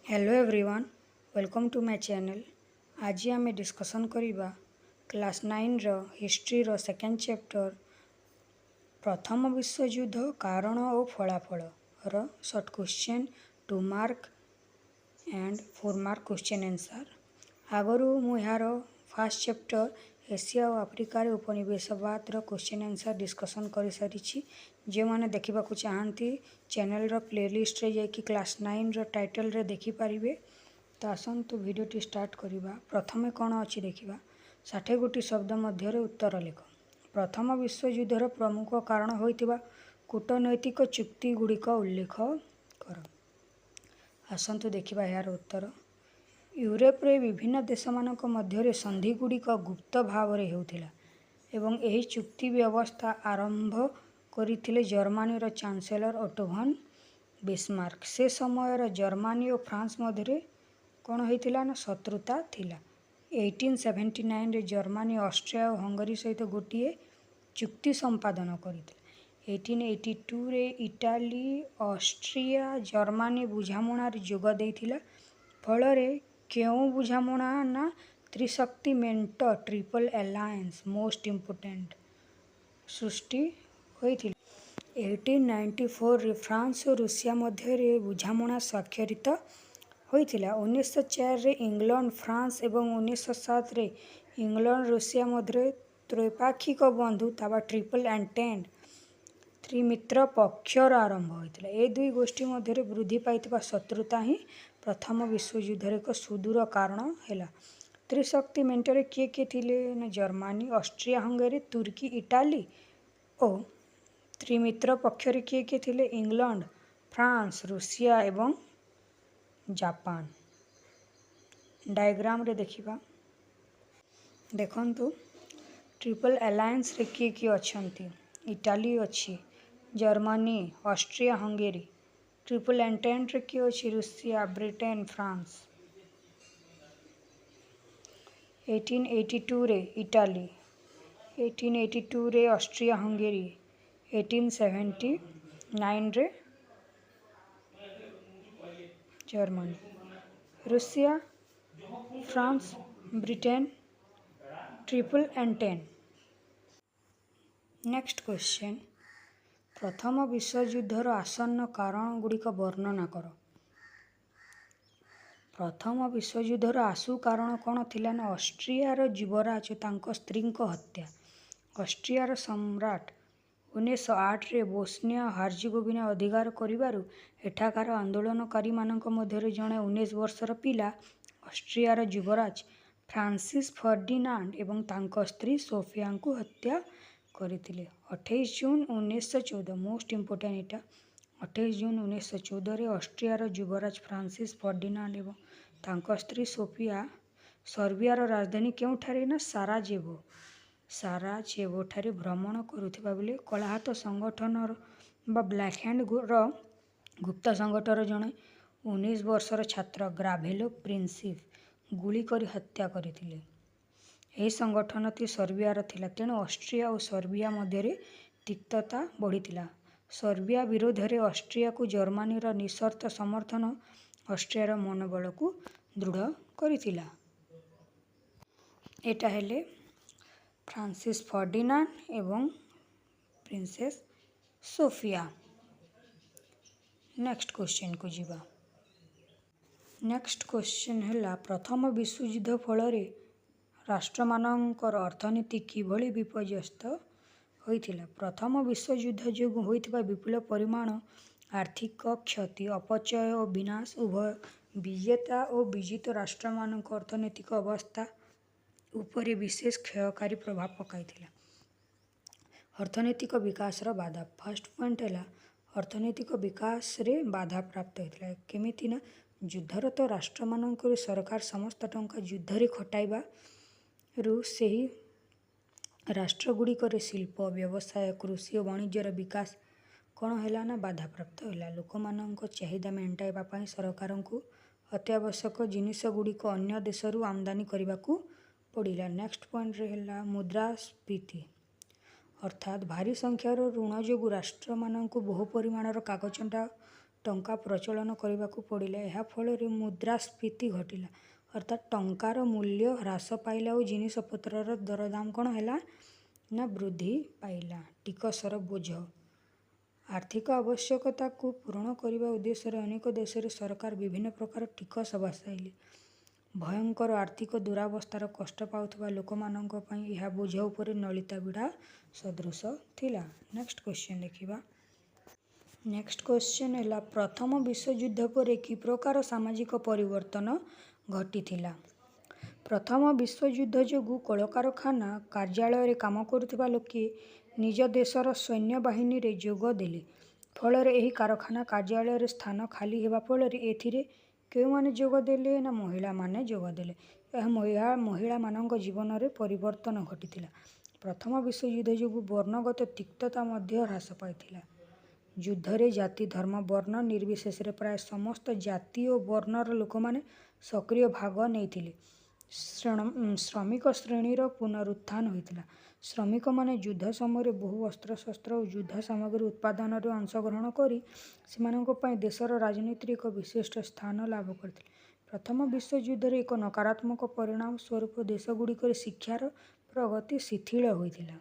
Hello everyone, welcome to my channel. आज आम discussion करिबा क्लास 9 रो हिस्ट्री रो सेकेंड चैप्टर प्रथम विश्वयुद्ध कारण और फलाफल रो short question 2 mark and 4 mark question answer. आगरू मु यार फर्स्ट चैप्टर एशिया और आफ्रिकार उपनिवेशवाद रो क्वेश्चन आंसर डिस्कसन कर सारी। जो मैंने देखा चाहती चैनल रो प्लेलिस्ट रे जाकि क्लास 9 रो टाइटल रे देखि पारिबे। तो आसतु भिडियोटी स्टार्ट करिबा। प्रथमे कौन अच्छी देखा 60 गोटी शब्द मध्य उत्तर लिख। प्रथम विश्वयुद्धर प्रमुख कारण होइतिबा कूटनैतिक चुक्ति गुड़िक उल्लेख कर। आसतु देखा यार उत्तर। यूरोप रे विभिन्न देश मानक मध्य संधि गुड़िक गुप्त भाव रे हेउथिला एवं एही चुक्ति व्यवस्था आरंभ करथिले जर्मनी रो चांसेलर ओटो von बिस्मार्क। से समय जर्मनी और फ्रांस मध्य कौन होइतिला ना शत्रुता थिला। 1879 रे जर्मनी ऑस्ट्रिया और हंगरी सहित गोटे चुक्ति संपादन करथिला। 1882 रे इटाली ऑस्ट्रिया जर्मनी बुझामणार जोग देइथिला। फल क्यों बुझामणा ना त्रिशक्ति मेंट ट्रिपल अलायंस मोस्ट इम्पोर्टेंट सृष्टि होइथिला। 1894 रे फ्रांस और रूसिया मध्य बुझामणा स्वाक्षरित होइथिला। 1904 रे इंग्लैंड फ्रांस एवं 1907 रे इंग्लैंड रूसिया मध्य त्रैपाक्षिक बंधुता बा ट्रिपल एंटेंट त्रिमित्र पक्षर आरंभ होइथिला। ए दुई गोष्ठी मध्य वृद्धि पाइथिबा शत्रुता ही प्रथम विश्वयुद्धर एक सुदूर कारण है। त्रिशक्ति मेंटरे किए किए थिले ना जर्मनी ऑस्ट्रिया हंगरी तुर्की इटाली और त्रिमित्र पक्षरे किए किए थिले इंग्लैंड फ्रांस रूसिया एवं जापान। डायग्राम रे देखिबा। देखंतु ट्रिपल अलायंस रे किए किए अछंती। इटाली अच्छी जर्मनी ऑस्ट्रिया हंगेरी। ट्रिपल एंटेंट रे किए अच्छी रूसिया ब्रिटेन फ्रांस। 1882 रे इटाली। 1882 रे ऑस्ट्रिया हंगेरी। 1879 रे Germany Russia France Britain triple entente. Next question प्रथम विश्वयुद्धर आसन्न कारण गुड़िक वर्णना कर। प्रथम विश्वयुद्धर आसु कारण कौन थिला ना ऑस्ट्रियार युवराज तांको स्त्री हत्या। ऑस्ट्रियार सम्राट 1908 रे बोस्निया हार्जेगोविना अधिकार करिबारु एठाकार आंदोलनकारी मानक मध्य जड़े 19 वर्षर पिला ऑस्ट्रियार युवराज फ्रांसिस फर्डिनांड एवं तांको स्त्री सोफिया को हत्या करथिले। 28 जून 1914 मोस्ट इम्पोर्टेंट एटा 28 जून 1914 रे ऑस्ट्रियार युवराज फ्रांसिस फर्डिनांड एवं तांको स्त्री सोफिया सर्बियार राजधानी केउठारे ना साराजेवो ठारे भ्रमण करुथिबा बेले कलाहात संगठन बा ब्लैक हैंड रो गुप्त संगठन जड़े 19 वर्षर छात्र ग्राभेलो प्रिंसिप गुली करी हत्या करथिले। यह संगठन ती सर्बियार थिला तेणु ऑस्ट्रिया और सर्बिया मध्य तिक्तता बढ़ीथिला। सर्बिया विरोध में ऑस्ट्रिया को जर्मनी रो निशर्त समर्थन ऑस्ट्रियार मनोबल को दृढ़ करिथिला। एटा हेले फ्रांसिस फर्डिनांड एवं प्रिंसेस सोफिया। नेक्स्ट क्वेश्चन को जीवा। नेक्स्ट क्वेश्चन है प्रथम विश्वयुद्ध फल राष्ट्र मानकर अर्थनीति किभली विपर्यस्त होइथिला। प्रथम विश्वयुद्ध जोगु होइथिबा विपुल परिमाण आर्थिक क्षति अपचय और विनाश उभय विजेता और विजित राष्ट्र मानक अर्थनैतिक अवस्था उपरे विशेष क्षयकारी प्रभाव पकाइथिला। अर्थनैतिक विकास रो बाधा। फर्स्ट पॉइंट है अर्थनैतिक विकास रे बाधा प्राप्त होइथिला। केमिति ना युद्धरत राष्ट्र मानक सरकार समस्त टंका युद्ध रे खटाइबा रु सेही राष्ट्र गुड़िकर शिल्प व्यवसाय कृषि और वाणिज्यर विकास कौन है ना बाधा प्राप्त है। लोक मानक चाहिदा मेंटाइबा पई सरकार को अत्यावश्यक जिनिस गुड़िक अन्य देशरू आमदानी करने को पड़ा। नेक्स्ट पॉइंट रहा मुद्रास्फीति अर्थात भारी संख्यार ऋण जोगु राष्ट्र मानक बहु परिमाणर कागज ଟଙ୍କା ପ୍ରଚଳନ କରିବାକୁ ପଡ଼ିଲା। ଏହା ଫଳରେ ମୁଦ୍ରାସ୍ଫୀତି ଘଟିଲା, ଅର୍ଥାତ୍ ଟଙ୍କାର ମୂଲ୍ୟ ହ୍ରାସ ପାଇଲା ଓ ଜିନିଷପତ୍ରର ଦରଦାମ କ'ଣ ହେଲା ନା ବୃଦ୍ଧି ପାଇଲା। ଟିକସର ବୋଝ। ଆର୍ଥିକ ଆବଶ୍ୟକତାକୁ ପୂରଣ କରିବା ଉଦ୍ଦେଶ୍ୟରେ ଅନେକ ଦେଶରେ ସରକାର ବିଭିନ୍ନ ପ୍ରକାର ଟିକସ ବସାଇଲେ। ଭୟଙ୍କର ଆର୍ଥିକ ଦୁରାବସ୍ଥାର କଷ୍ଟ ପାଉଥିବା ଲୋକମାନଙ୍କ ପାଇଁ ଏହା ବୋଝ ଉପରେ ନଳିତା ବିଡ଼ା ସଦୃଶ ଥିଲା। ନେକ୍ସଟ କ୍ୱେଶ୍ଚନ୍ ଦେଖିବା। ନେକ୍ସଟ କ୍ୱେଶ୍ଚନ୍ ହେଲା ପ୍ରଥମ ବିଶ୍ୱଯୁଦ୍ଧ ପରେ କି ପ୍ରକାର ସାମାଜିକ ପରିବର୍ତ୍ତନ ଘଟିଥିଲା? ପ୍ରଥମ ବିଶ୍ୱଯୁଦ୍ଧ ଯୋଗୁଁ କଳକାରଖାନା କାର୍ଯ୍ୟାଳୟରେ କାମ କରୁଥିବା ଲୋକେ ନିଜ ଦେଶର ସୈନ୍ୟବାହିନୀରେ ଯୋଗ ଦେଲେ। ଫଳରେ ଏହି କାରଖାନା କାର୍ଯ୍ୟାଳୟରେ ସ୍ଥାନ ଖାଲି ହେବା ଫଳରେ ଏଥିରେ କେଉଁମାନେ ଯୋଗ ଦେଲେ ନା ମହିଳାମାନେ ଯୋଗ ଦେଲେ। ଏହା ମହିଳାମାନଙ୍କ ଜୀବନରେ ପରିବର୍ତ୍ତନ ଘଟିଥିଲା। ପ୍ରଥମ ବିଶ୍ୱଯୁଦ୍ଧ ଯୋଗୁଁ ବର୍ଣ୍ଣଗତ ତିକ୍ତତା ମଧ୍ୟ ହ୍ରାସ ପାଇଥିଲା। ଯୁଦ୍ଧରେ ଜାତି, ଧର୍ମ, ବର୍ଣ୍ଣ ନିର୍ବିଶେଷରେ ପ୍ରାୟ ସମସ୍ତ ଜାତି ଓ ବର୍ଣ୍ଣର ଲୋକମାନେ ସକ୍ରିୟ ଭାଗ ନେଇଥିଲେ। ଶ୍ରମିକ ଶ୍ରେଣୀର ପୁନରୁତ୍ଥାନ ହୋଇଥିଲା। ଶ୍ରମିକମାନେ ଯୁଦ୍ଧ ସମୟରେ ବହୁ ଅସ୍ତ୍ରଶସ୍ତ୍ର ଓ ଯୁଦ୍ଧ ସାମଗ୍ରୀ ଉତ୍ପାଦନରେ ଅଂଶଗ୍ରହଣ କରି ସେମାନଙ୍କ ପାଇଁ ଦେଶର ରାଜନୀତିରେ ଏକ ବିଶିଷ୍ଟ ସ୍ଥାନ ଲାଭ କରିଥିଲେ। ପ୍ରଥମ ବିଶ୍ୱଯୁଦ୍ଧରେ ଏକ ନକାରାତ୍ମକ ପରିଣାମ ସ୍ୱରୂପ ଦେଶଗୁଡ଼ିକରେ ଶିକ୍ଷାର ପ୍ରଗତି ଶିଥିଳ ହୋଇଥିଲା,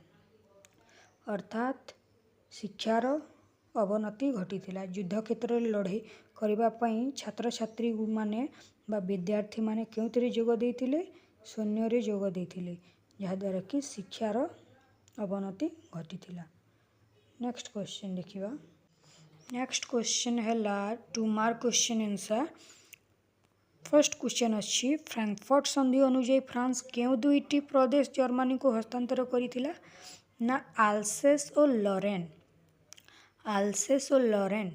ଅର୍ଥାତ୍ ଶିକ୍ଷାର ଅବନତି ଘଟିଥିଲା। ଯୁଦ୍ଧକ୍ଷେତ୍ରରେ ଲଢ଼େଇ କରିବା ପାଇଁ ଛାତ୍ରଛାତ୍ରୀମାନେ ବା ବିଦ୍ୟାର୍ଥୀମାନେ କେଉଁଥିରେ ଯୋଗ ଦେଇଥିଲେ? ସୈନ୍ୟରେ ଯୋଗ ଦେଇଥିଲେ, ଯାହାଦ୍ୱାରା କି ଶିକ୍ଷାର ଅବନତି ଘଟିଥିଲା। ନେକ୍ସଟ କ୍ୱେଶ୍ଚନ୍ ଦେଖିବା। ନେକ୍ସଟ କ୍ୱେଶ୍ଚନ୍ ହେଲା 2 mark question answer. First question ଅଛି ଫ୍ରାଙ୍କଫର୍ଟ ସନ୍ଧି ଅନୁଯାୟୀ ଫ୍ରାନ୍ସ କେଉଁ ଦୁଇଟି ପ୍ରଦେଶ ଜର୍ମାନୀକୁ ହସ୍ତାନ୍ତର କରିଥିଲା? ନା ଆଲସେସ୍ ଓ ଲରେନ୍। ଆଲସେସ୍ ଓ ଲରେନ୍।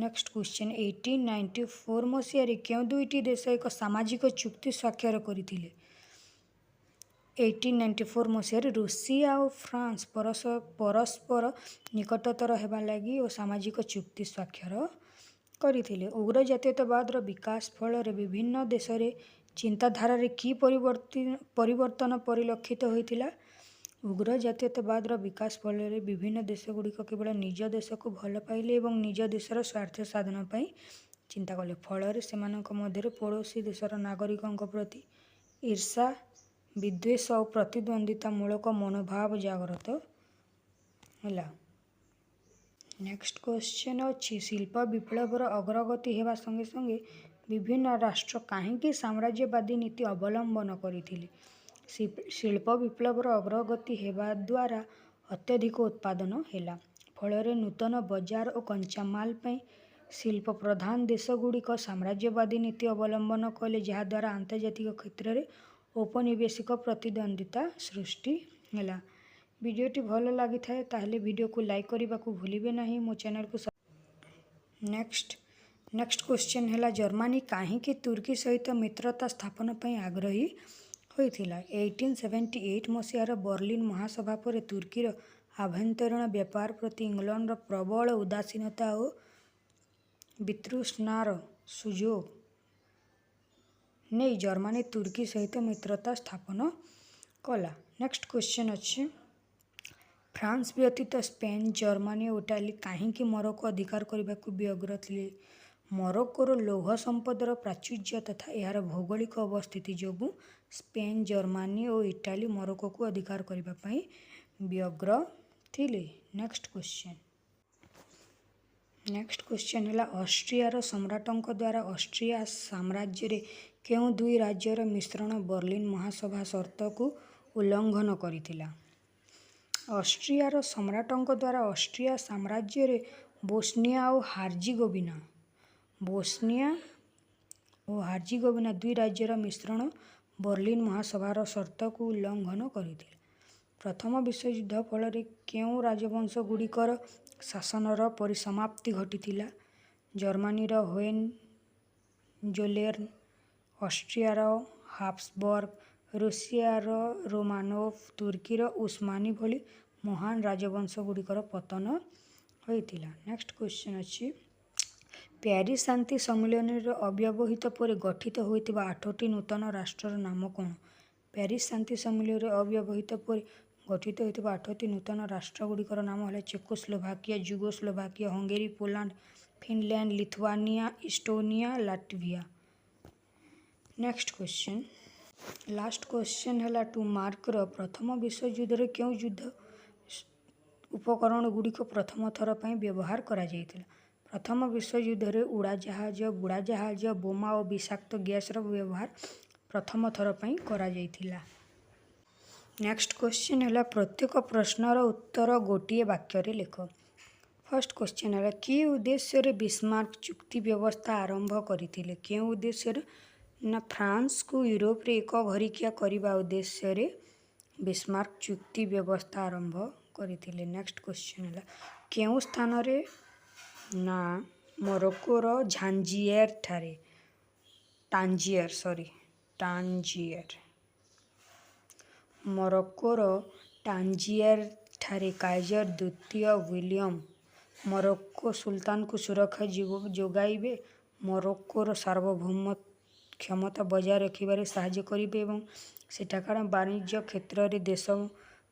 ନେକ୍ସଟ କ୍ୱେଶ୍ଚନ୍ 1894 ମସିହାରେ କେଉଁ ଦୁଇଟି ଦେଶ ଏକ ସାମାଜିକ ଚୁକ୍ତି ସ୍ୱାକ୍ଷର କରିଥିଲେ? 1894 ମସିହାରେ ରୁଷିଆ ଓ ଫ୍ରାନ୍ସ ପରସ୍ପର ନିକଟତର ହେବା ଲାଗି ଓ ସାମାଜିକ ଚୁକ୍ତି ସ୍ୱାକ୍ଷର କରିଥିଲେ। ଉଗ୍ର ଜାତୀୟତାବାଦର ବିକାଶ ଫଳରେ ବିଭିନ୍ନ ଦେଶରେ ଚିନ୍ତାଧାରାରେ କି ପରିବର୍ତ୍ତନ ପରିଲକ୍ଷିତ ହୋଇଥିଲା? ଉଗ୍ର ଜାତୀୟତାବାଦର ବିକାଶ ଫଳରେ ବିଭିନ୍ନ ଦେଶଗୁଡ଼ିକ କେବଳ ନିଜ ଦେଶକୁ ଭଲ ପାଇଲେ ଏବଂ ନିଜ ଦେଶର ସ୍ୱାର୍ଥ ସାଧନ ପାଇଁ ଚିନ୍ତା କଲେ। ଫଳରେ ସେମାନଙ୍କ ମଧ୍ୟରେ ପଡ଼ୋଶୀ ଦେଶର ନାଗରିକଙ୍କ ପ୍ରତି ଈର୍ଷା, ବିଦ୍ୱେଷ ଓ ପ୍ରତିଦ୍ୱନ୍ଦ୍ୱିତାମୂଳକ ମନୋଭାବ ଜାଗ୍ରତ ହେଲା। ନେକ୍ସଟ କ୍ୱେଶ୍ଚନ୍ ଅଛି ଶିଳ୍ପ ବିପ୍ଳବର ଅଗ୍ରଗତି ହେବା ସଙ୍ଗେ ସଙ୍ଗେ ବିଭିନ୍ନ ରାଷ୍ଟ୍ର କାହିଁକି ସାମ୍ରାଜ୍ୟବାଦୀ ନୀତି ଅବଲମ୍ବନ କରିଥିଲେ? ଶିଳ୍ପ ବିପ୍ଳବର ଅଗ୍ରଗତି ହେବା ଦ୍ୱାରା ଅତ୍ୟଧିକ ଉତ୍ପାଦନ ହେଲା। ଫଳରେ ନୂତନ ବଜାର ଓ କଞ୍ଚାମାଲ ପାଇଁ ଶିଳ୍ପ ପ୍ରଧାନ ଦେଶଗୁଡ଼ିକ ସାମ୍ରାଜ୍ୟବାଦୀ ନୀତି ଅବଲମ୍ବନ କଲେ, ଯାହାଦ୍ୱାରା ଆନ୍ତର୍ଜାତିକ କ୍ଷେତ୍ରରେ ଔପନିବେଶିକ ପ୍ରତିଦ୍ୱନ୍ଦ୍ୱିତା ସୃଷ୍ଟି ହେଲା। ଭିଡ଼ିଓଟି ଭଲ ଲାଗିଥାଏ ତାହେଲେ ଭିଡ଼ିଓକୁ ଲାଇକ୍ କରିବାକୁ ଭୁଲିବେ ନାହିଁ। ମୋ ଚ୍ୟାନେଲକୁ ନେକ୍ସଟ କ୍ୱେଶ୍ଚନ୍ ହେଲା ଜର୍ମାନୀ କାହିଁକି ତୁର୍କୀ ସହିତ ମିତ୍ରତା ସ୍ଥାପନ ପାଇଁ ଆଗ୍ରହୀ ହୋଇଥିଲା? 1878 ମସିହାର ବର୍ଲିନ ମହାସଭା ପରେ ତୁର୍କୀର ଆଭ୍ୟନ୍ତରୀଣ ବ୍ୟାପାର ପ୍ରତି ଇଂଲଣ୍ଡର ପ୍ରବଳ ଉଦାସୀନତା ଓ ବିତୃଷ୍ଣାର ସୁଯୋଗ ନେଇ ଜର୍ମାନୀ ତୁର୍କୀ ସହିତ ମିତ୍ରତା ସ୍ଥାପନ କଲା। ନେକ୍ସଟ କ୍ୱେଶ୍ଚନ୍ ଅଛି ଫ୍ରାନ୍ସ ବ୍ୟତୀତ ସ୍ପେନ୍, ଜର୍ମାନୀ ଓ ଇଟାଲୀ କାହିଁକି ମରକ୍କୋ ଅଧିକାର କରିବାକୁ ବ୍ୟଗ୍ର ଥିଲେ? ମରକ୍କୋର ଲୌହ ସମ୍ପଦର ପ୍ରାଚୁର୍ଯ୍ୟ ତଥା ଏହାର ଭୌଗୋଳିକ ଅବସ୍ଥିତି ଯୋଗୁଁ ସ୍ପେନ୍, ଜର୍ମାନୀ ଓ ଇଟାଲୀ ମରକ୍କୋକୁ ଅଧିକାର କରିବା ପାଇଁ ବ୍ୟଗ୍ର ଥିଲେ। ନେକ୍ସଟ କ୍ୱେଶ୍ଚନ୍ ହେଲା ଅଷ୍ଟ୍ରିଆର ସମ୍ରାଟଙ୍କ ଦ୍ୱାରା ଅଷ୍ଟ୍ରିଆ ସାମ୍ରାଜ୍ୟରେ କେଉଁ ଦୁଇ ରାଜ୍ୟର ମିଶ୍ରଣ ବର୍ଲିନ ମହାସଭା ସର୍ତ୍ତକୁ ଉଲ୍ଲଙ୍ଘନ କରିଥିଲା? ଅଷ୍ଟ୍ରିଆର ସମ୍ରାଟଙ୍କ ଦ୍ୱାରା ଅଷ୍ଟ୍ରିଆ ସାମ୍ରାଜ୍ୟରେ ବୋସ୍ନିଆ ଓ ହାର୍ଜିଗୋଭିନା ଦୁଇ ରାଜ୍ୟର ମିଶ୍ରଣ ବର୍ଲିନ ମହାସଭାର ସର୍ତ୍ତକୁ ଉଲ୍ଲଙ୍ଘନ କରିଥିଲା। ପ୍ରଥମ ବିଶ୍ୱଯୁଦ୍ଧ ଫଳରେ କେଉଁ ରାଜବଂଶଗୁଡ଼ିକର ଶାସନର ପରିସମାପ୍ତି ଘଟିଥିଲା? ଜର୍ମାନୀର ହୋହେନଜୋଲେର୍ନ, ଅଷ୍ଟ୍ରିଆର ହାବସବର୍ଗ, ରୁଷିଆର ରୋମାନୋଭ, ତୁର୍କୀର ଉସ୍ମାନି ଭଳି ମହାନ ରାଜବଂଶଗୁଡ଼ିକର ପତନ ହୋଇଥିଲା। ନେକ୍ସଟ କ୍ୱେଶ୍ଚନ୍ ଅଛି ପ୍ୟାରିସ୍ ଶାନ୍ତି ସମ୍ମିଳନୀର ଅବ୍ୟବହିତ ପରେ ଗଠିତ ହୋଇଥିବା 8ଟି ନୂତନ ରାଷ୍ଟ୍ରର ନାମ କ'ଣ? ପ୍ୟାରିସ୍ ଶାନ୍ତି ସମ୍ମିଳନୀର ଅବ୍ୟବହିତ ପରେ ଗଠିତ ହୋଇଥିବା 8ଟି ନୂତନ ରାଷ୍ଟ୍ରଗୁଡ଼ିକର ନାମ ହେଲା Czechoslovakia, Yugoslavia, Hungary, Poland, Finland, Lithuania, Estonia, Latvia. Next question, last question है 2 मार्कर। प्रथम विश्वयुद्ध क्यों युद्ध उपकरण गुड़िक प्रथम थर पर व्यवहार करा जाइतिला? प्रथम विश्वयुद्ध उड़ाजाहाज, बुड़ाजाहाज, बोमा और विषाक्त गैसर व्यवहार प्रथम थर पर करा जाइतिला। नेक्स्ट क्वेश्चन है प्रत्येक प्रश्नर उत्तर गोटे वाक्य लिख। फर्स्ट क्वेश्चन है कि उद्देश्य बिस्मार्क चुक्ति व्यवस्था आरंभ करथिले? क्यों उद्देश्य ना फ्रांस को यूरोप रे एक घरिकिया करने उद्देश्य बिस्मार्क चुक्ति व्यवस्था आरंभ करथिले। नेक्स्ट क्वेश्चन है क्यों स्थान रे ना मोरक्कोर झांजियर ठारे टांजियर मोरक्कोर टांजियर ठारे काइजर द्वितीय विलियम मोरक्को सुल्तान को सुरक्षा जोगाइबे, मोरक्कोर सार्वभौम क्षमता बजाय रखिबारे साहाय्य करिबे एवं सेठाकार वाणिज्य क्षेत्र में देश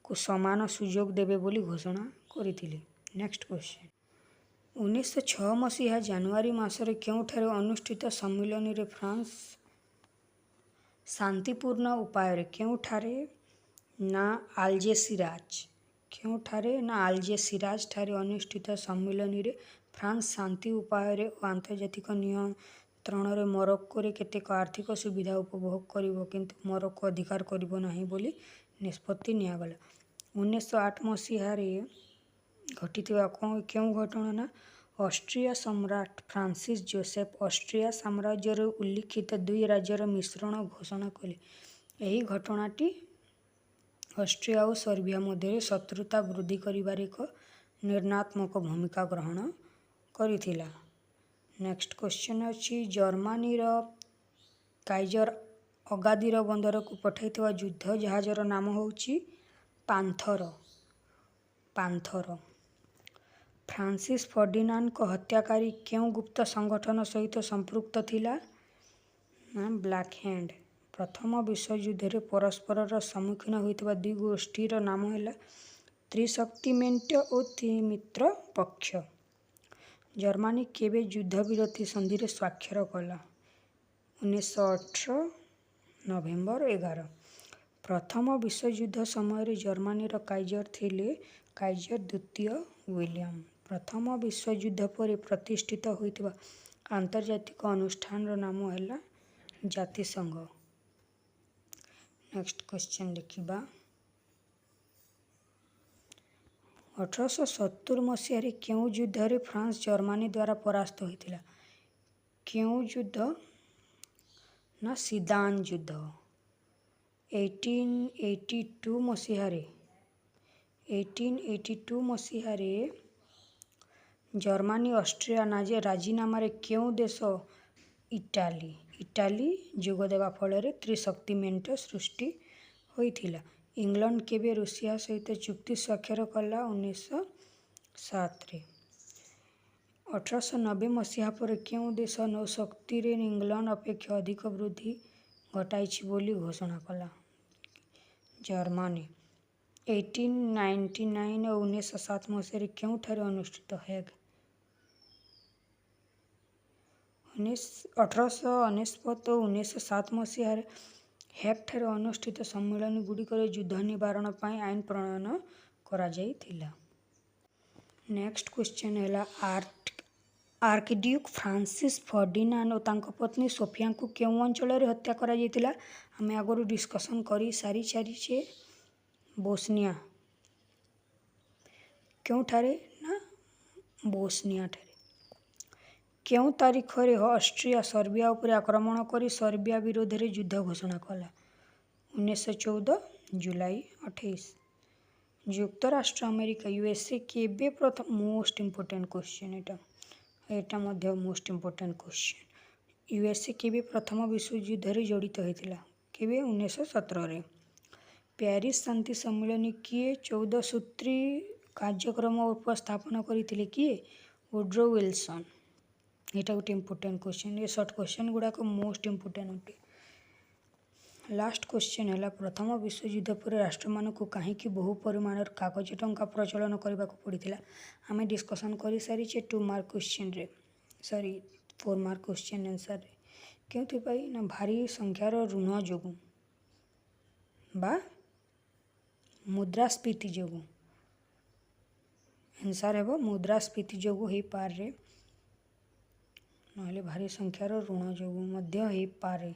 को समान सुजोग देबे बोली घोषणा करथिले। नेक्स्ट क्वेश्चन, 1906 मसीहा जनवरी मासरे केउठारे अनुष्ठित सम्मेलन रे फ्रांस शांतिपूर्ण उपाय केउठारे ना आल्जेसिराज ठारे अनुष्ठित सम्मेलन रे फ्रांस शांति उपाय और आंतर्जातिक नियंत्रण रे मोरक्को रे केतेक आर्थिक सुविधा उपभोग करिवो किंतु मोरक्को अधिकार करिवो नाही बोली निष्पत्ति नियागला। 1908 मसीह घटिथिबा केउं घटना ना ऑस्ट्रिया सम्राट फ्रांसिस जोसेफ ऑस्ट्रिया साम्राज्य उल्लिखित 2 राज्यर मिश्रण घोषणा कले। यही घटनाटी ऑस्ट्रिया और सर्बिया मध्य शत्रुता वृद्धि करिबार एक निर्णयात्मक भूमिका ग्रहण करिथिला। नेक्स्ट क्वेश्चन अच्छी जर्मनी काइजर अगादीर बंदर को पठाइथिबा युद्ध जहाजर नाम होउची पांथर। फ्रांसिस फर्डिनांड को हत्याकारी क्यों गुप्त संगठन सहित संपृक्त थिला? Black hand. प्रथम विश्वयुद्ध परस्पर सम्मुखीन होइतिबा 2 गोष्ठीर नाम है त्रिशक्तिमेंट और त्रिमित्र पक्ष। जर्मनी केबे युद्ध विरति संधि रे स्वाक्षर कला? 1918 नवेम्बर 11। प्रथम विश्वयुद्ध समय जर्मनी काइजर थिले काइजर द्वितीय विलियम। प्रथम विश्वयुद्ध पर प्रतिष्ठित होइतिबा आंतर्जातिक अनुष्ठान नाम है जातिसंघ। नेक्स्ट क्वेश्चन देखिबा 1870 मसीह क्यों युद्ध रे फ्रांस जर्मनी द्वारा परास्त होइतिला? क्यों युद्ध ना सीदान युद्ध। 1882 मसीह जर्मनी ऑस्ट्रिया नाजे राजीनामा क्यों देश इटाली जोगदेवा फल त्रिशक्तिमेंट सृष्टि होइथिला। इंग्लैंड केबे रूसिया सहित चुक्ति स्वाक्षर कला? 1907। 1890 मसीहा पर क्यों देश नौशक्ति रे इंग्लैंड अपेक्षा अधिक वृद्धि घटाइछि बोली घोषणा कला? जर्मनी। 1899 और 1907 मसीह क्योंठारे अनुष्ठित हेग? 1899 और 1907 मसीह हेगठारे अनुष्ठित सम्मेलन गुड़िक युद्ध निवारण पर आईन प्रणयन करा जाइथिला। नेक्स्ट क्वेश्चन है आर्कड्यूक फ्रांसिस फर्डिनांड और तांको पत्नी सोफिया को क्यों अंचल हत्या करा जाइथिला? आमे आगु डिस्कसन करी सारी बोस्निया क्योंठारे ना बोस्निया ठारे। क्यों तारीख रे ऑस्ट्रिया सर्बिया उपर आक्रमण करी सर्बिया विरोध रे युद्ध घोषणा कला? 1914 जुलाई 28। युक्तराष्ट्र अमेरिका यूएसए केबे प्रथम मोस्ट इम्पोर्टेंट क्वेश्चन एटा मध्य मोस्ट इम्पोर्टेंट क्वेश्चन यूएसए केबे प्रथम विश्वयुद्ध रे जड़ित होइतिला? केबे? 1917 रे। पेरिस शांति सम्मेलन किए 14 सूत्री कार्यक्रम उपस्थापन करथिले किए? Woodrow Wilson. एटा गोटे इम्पोर्टेंट क्वेश्चन। ये शॉर्ट क्वेश्चन गुड़ाक मोस्ट इम्पोर्टेंट अटे। लास्ट क्वेश्चन है प्रथम विश्वयुद्ध पर राष्ट्र मानक कहीं बहु परिमाण कागज टंका प्रचलन करने को पड़ता? आम डिस्कसन कर सारी 2 मार्क क्वेश्चन रे। ସରି 4 ମାର୍କ କ୍ୱେଶ୍ଚିନ୍ ଆନ୍ସର୍ରେ କେଉଁଥିପାଇଁ ନା ଭାରି ସଂଖ୍ୟାର ଋଣ ଯୋଗୁଁ ବା ମୁଦ୍ରାସ୍ଫୀତି ଯୋଗୁଁ। ଆନ୍ସର୍ ହେବ ମୁଦ୍ରାସ୍ଫୀତି ଯୋଗୁଁ ହେଇପାରେ, ନହେଲେ ଭାରି ସଂଖ୍ୟାର ଋଣ ଯୋଗୁଁ ମଧ୍ୟ ହେଇପାରେ।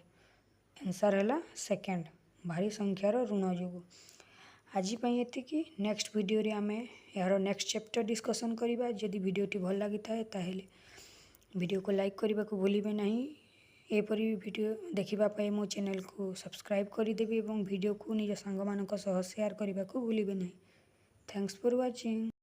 ଆନ୍ସର୍ ହେଲା ସେକେଣ୍ଡ, ଭାରି ସଂଖ୍ୟାର ଋଣ ଯୋଗୁଁ। ଆଜି ପାଇଁ ଏତିକି। ନେକ୍ସଟ ଭିଡ଼ିଓରେ ଆମେ ଏହାର ନେକ୍ସଟ ଚାପ୍ଟର ଡିସ୍କସନ୍ କରିବା। ଯଦି ଭିଡ଼ିଓଟି ଭଲ ଲାଗିଥାଏ ତାହେଲେ ଭିଡ଼ିଓକୁ ଲାଇକ୍ କରିବାକୁ ଭୁଲିବେ ନାହିଁ। ଏପରି ଭିଡ଼ିଓ ଦେଖିବା ପାଇଁ ମୋ ଚ୍ୟାନେଲକୁ ସବସ୍କ୍ରାଇବ୍ କରିଦେବେ ଏବଂ ଭିଡ଼ିଓକୁ ନିଜ ସାଙ୍ଗମାନଙ୍କ ସହ ସେୟାର କରିବାକୁ ଭୁଲିବେ ନାହିଁ। Thanks for watching.